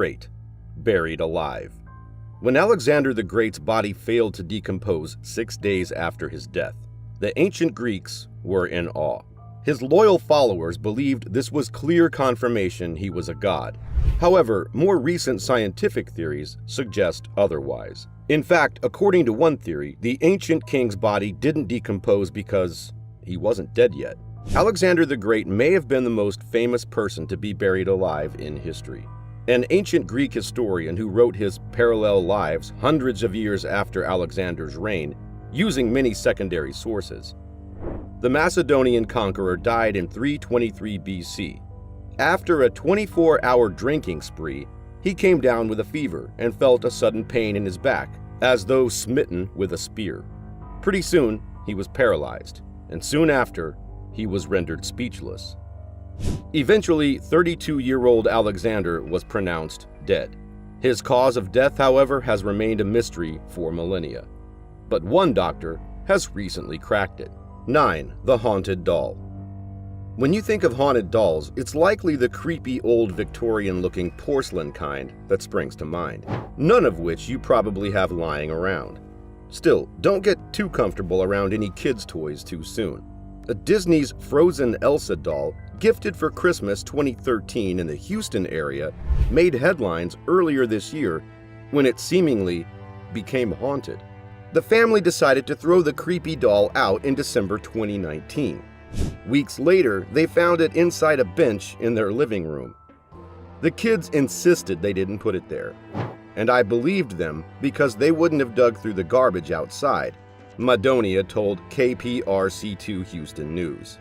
Great, buried alive. When Alexander the Great's body failed to decompose 6 days after his death, the ancient Greeks were in awe. His loyal followers believed this was clear confirmation he was a god. However, more recent scientific theories suggest otherwise. In fact, according to one theory, the ancient king's body didn't decompose because he wasn't dead yet. Alexander the Great may have been the most famous person to be buried alive in history. An ancient Greek historian who wrote his parallel lives hundreds of years after Alexander's reign, using many secondary sources. The Macedonian conqueror died in 323 BC. After a 24-hour drinking spree, he came down with a fever and felt a sudden pain in his back, as though smitten with a spear. Pretty soon, he was paralyzed, and soon after, he was rendered speechless. Eventually, 32-year-old Alexander was pronounced dead. His cause of death, however, has remained a mystery for millennia. But one doctor has recently cracked it. 9. The haunted doll. When you think of haunted dolls, it's likely the creepy old Victorian-looking porcelain kind that springs to mind, none of which you probably have lying around. Still, don't get too comfortable around any kids' toys too soon. A Disney's Frozen Elsa doll, gifted for Christmas 2013 in the Houston area, made headlines earlier this year when it seemingly became haunted. The family decided to throw the creepy doll out in December 2019. Weeks later, they found it inside a bench in their living room. The kids insisted they didn't put it there, and I believed them because they wouldn't have dug through the garbage outside, Madonia told KPRC2 Houston News.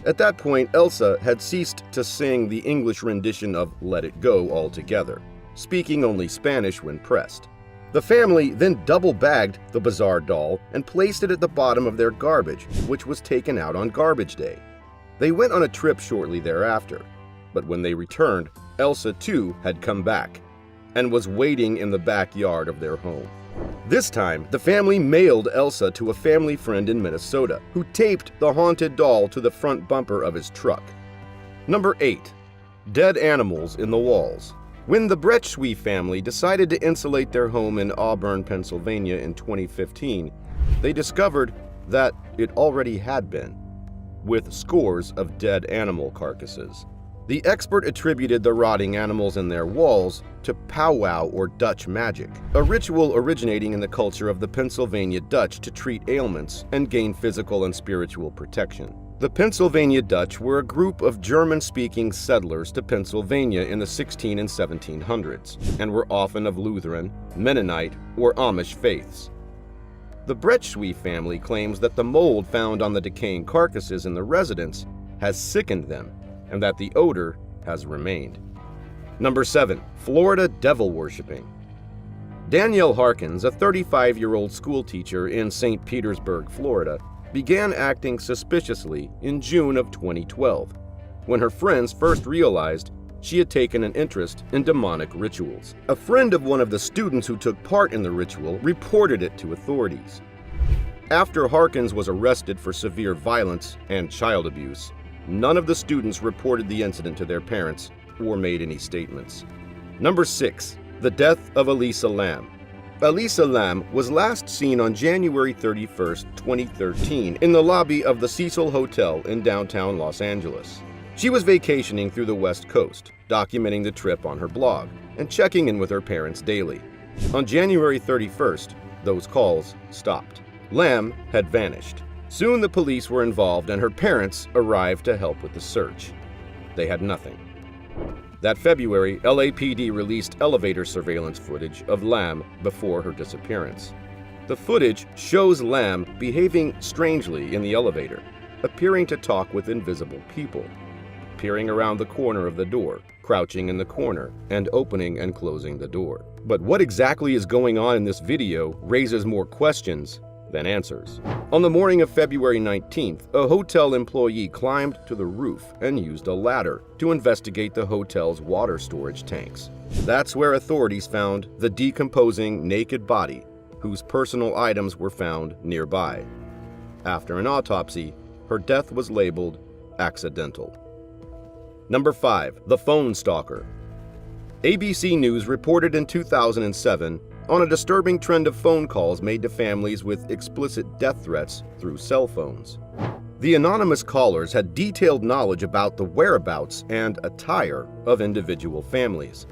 At that point, Elsa had ceased to sing the English rendition of Let It Go altogether, speaking only Spanish when pressed. The family then double-bagged the bizarre doll and placed it at the bottom of their garbage, which was taken out on garbage day. They went on a trip shortly thereafter, but when they returned, Elsa too had come back and was waiting in the backyard of their home. This time, the family mailed Elsa to a family friend in Minnesota, who taped the haunted doll to the front bumper of his truck. Number 8. Dead animals in the walls. When the Bretschwe family decided to insulate their home in Auburn, Pennsylvania in 2015, they discovered that it already had been, with scores of dead animal carcasses. The expert attributed the rotting animals in their walls to powwow or Dutch magic, a ritual originating in the culture of the Pennsylvania Dutch to treat ailments and gain physical and spiritual protection. The Pennsylvania Dutch were a group of German-speaking settlers to Pennsylvania in the 16 and 1700s, and were often of Lutheran, Mennonite, or Amish faiths. The Bretschwe family claims that the mold found on the decaying carcasses in the residence has sickened them, and that the odor has remained. Number 7. Florida devil worshipping. Danielle Harkins, a 35-year-old schoolteacher in St. Petersburg, Florida, began acting suspiciously in June of 2012, when her friends first realized she had taken an interest in demonic rituals. A friend of one of the students who took part in the ritual reported it to authorities. After Harkins was arrested for severe violence and child abuse, none of the students reported the incident to their parents or made any statements. Number 6. The death of Elisa Lam. Elisa Lam was last seen on January 31, 2013 in the lobby of the Cecil Hotel in downtown Los Angeles. She was vacationing through the West Coast, documenting the trip on her blog and checking in with her parents daily. On January 31st, those calls stopped. Lam had vanished. Soon the police were involved and her parents arrived to help with the search. They had nothing. That February, LAPD released elevator surveillance footage of Lam before her disappearance. The footage shows Lam behaving strangely in the elevator, appearing to talk with invisible people, peering around the corner of the door, crouching in the corner, and opening and closing the door. But what exactly is going on in this video raises more questions than answers. On the morning of February 19th, a hotel employee climbed to the roof and used a ladder to investigate the hotel's water storage tanks. That's where authorities found the decomposing naked body, whose personal items were found nearby. After an autopsy, her death was labeled accidental. Number 5. The phone stalker. ABC News reported in 2007 on a disturbing trend of phone calls made to families with explicit death threats through cell phones. The anonymous callers had detailed knowledge about the whereabouts and attire of individual families.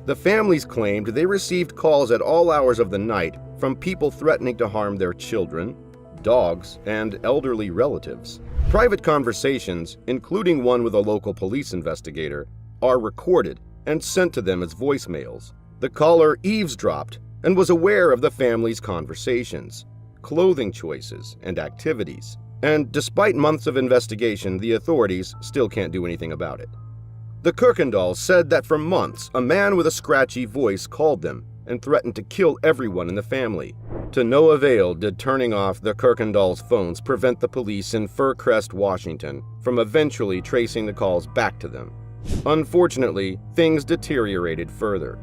The families claimed they received calls at all hours of the night from people threatening to harm their children, dogs, and elderly relatives. Private conversations, including one with a local police investigator, are recorded and sent to them as voicemails. The caller eavesdropped and was aware of the family's conversations, clothing choices, and activities. And despite months of investigation, the authorities still can't do anything about it. The Kirkendalls said that for months, a man with a scratchy voice called them and threatened to kill everyone in the family. To no avail did turning off the Kirkendalls' phones prevent the police in Fircrest, Washington, from eventually tracing the calls back to them. Unfortunately, things deteriorated further.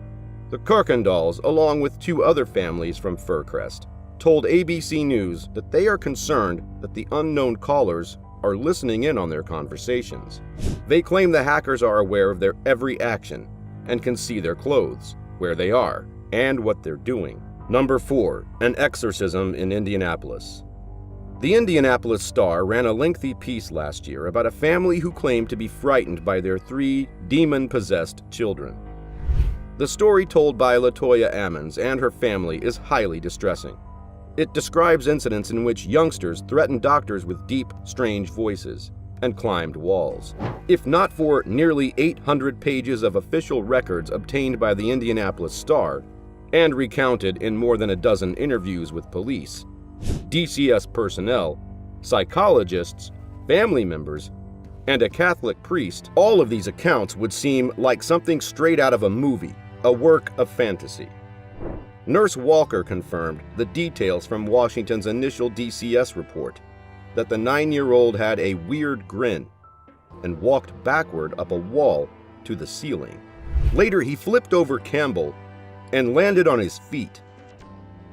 The Kirkendalls, along with two other families from Fircrest, told ABC News that they are concerned that the unknown callers are listening in on their conversations. They claim the hackers are aware of their every action and can see their clothes, where they are, and what they're doing. Number 4. An exorcism in Indianapolis. The Indianapolis Star ran a lengthy piece last year about a family who claimed to be frightened by their 3 demon-possessed children. The story told by LaToya Ammons and her family is highly distressing. It describes incidents in which youngsters threatened doctors with deep, strange voices and climbed walls. If not for nearly 800 pages of official records obtained by the Indianapolis Star and recounted in more than a dozen interviews with police, DCS personnel, psychologists, family members, and a Catholic priest, all of these accounts would seem like something straight out of a movie, a work of fantasy. Nurse Walker confirmed the details from Washington's initial DCS report, that the 9-year-old had a weird grin and walked backward up a wall to the ceiling. Later, he flipped over Campbell and landed on his feet.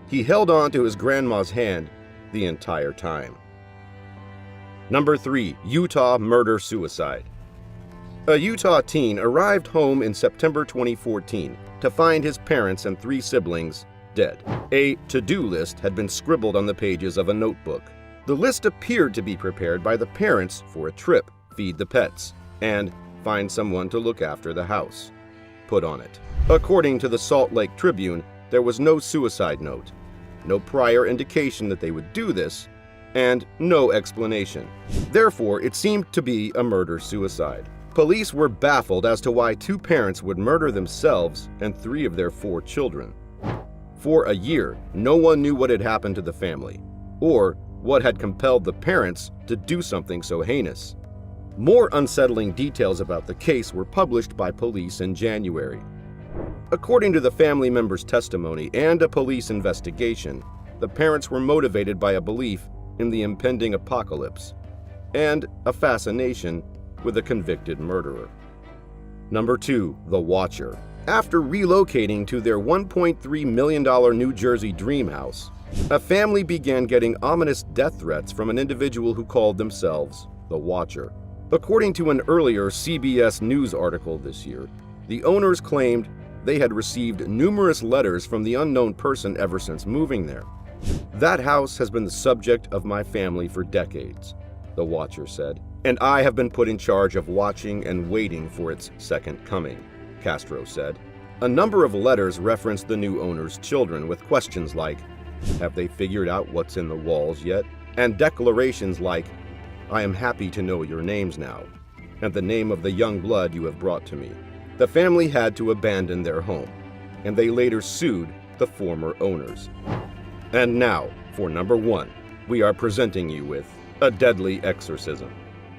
He held on to his grandma's hand the entire time. Number 3. Utah murder-suicide. A Utah teen arrived home in September 2014 to find his parents and 3 siblings dead. A to-do list had been scribbled on the pages of a notebook. The list appeared to be prepared by the parents for a trip, feed the pets, and find someone to look after the house put on it. According to the Salt Lake Tribune, there was no suicide note, no prior indication that they would do this, and no explanation. Therefore, it seemed to be a murder-suicide. Police were baffled as to why 2 parents would murder themselves and 3 of their 4 children. For a year, no one knew what had happened to the family, or what had compelled the parents to do something so heinous. More unsettling details about the case were published by police in January. According to the family members' testimony and a police investigation, the parents were motivated by a belief in the impending apocalypse and a fascination with a convicted murderer. Number 2. The Watcher. After relocating to their $1.3 million New Jersey dream house, a family began getting ominous death threats from an individual who called themselves the Watcher. According to an earlier CBS News article this year, the owners claimed they had received numerous letters from the unknown person ever since moving there. "That house has been the subject of my family for decades," the Watcher said, "and I have been put in charge of watching and waiting for its second coming," Castro said. A number of letters referenced the new owner's children with questions like, "Have they figured out what's in the walls yet?" and declarations like, "I am happy to know your names now, and the name of the young blood you have brought to me." The family had to abandon their home, and they later sued the former owners. And now, for number 1, we are presenting you with a deadly exorcism.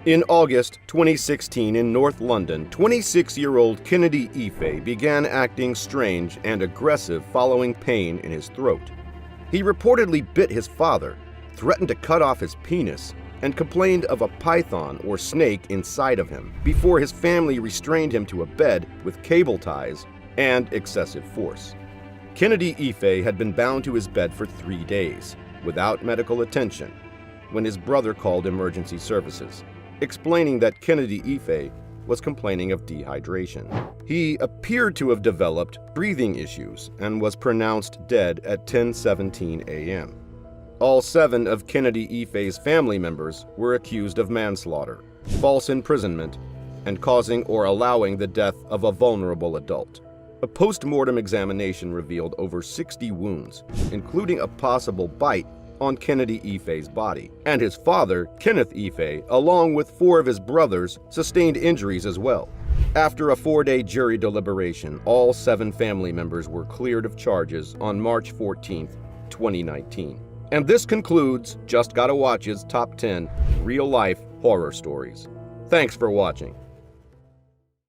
In August 2016 in North London, 26-year-old Kennedy Ife began acting strange and aggressive following pain in his throat. He reportedly bit his father, threatened to cut off his penis, and complained of a python or snake inside of him before his family restrained him to a bed with cable ties and excessive force. Kennedy Ife had been bound to his bed for 3 days without medical attention when his brother called emergency services, explaining that Kennedy Ife was complaining of dehydration. He appeared to have developed breathing issues and was pronounced dead at 10:17 a.m. All 7 of Kennedy Ife's family members were accused of manslaughter, false imprisonment, and causing or allowing the death of a vulnerable adult. A post-mortem examination revealed over 60 wounds, including a possible bite on Kennedy Ife's body. And his father, Kenneth Ife, along with 4 of his brothers, sustained injuries as well. After a 4-day jury deliberation, all 7 family members were cleared of charges on March 14, 2019. And this concludes Just Gotta Watch's Top 10 Real-Life Horror Stories. Thanks for watching.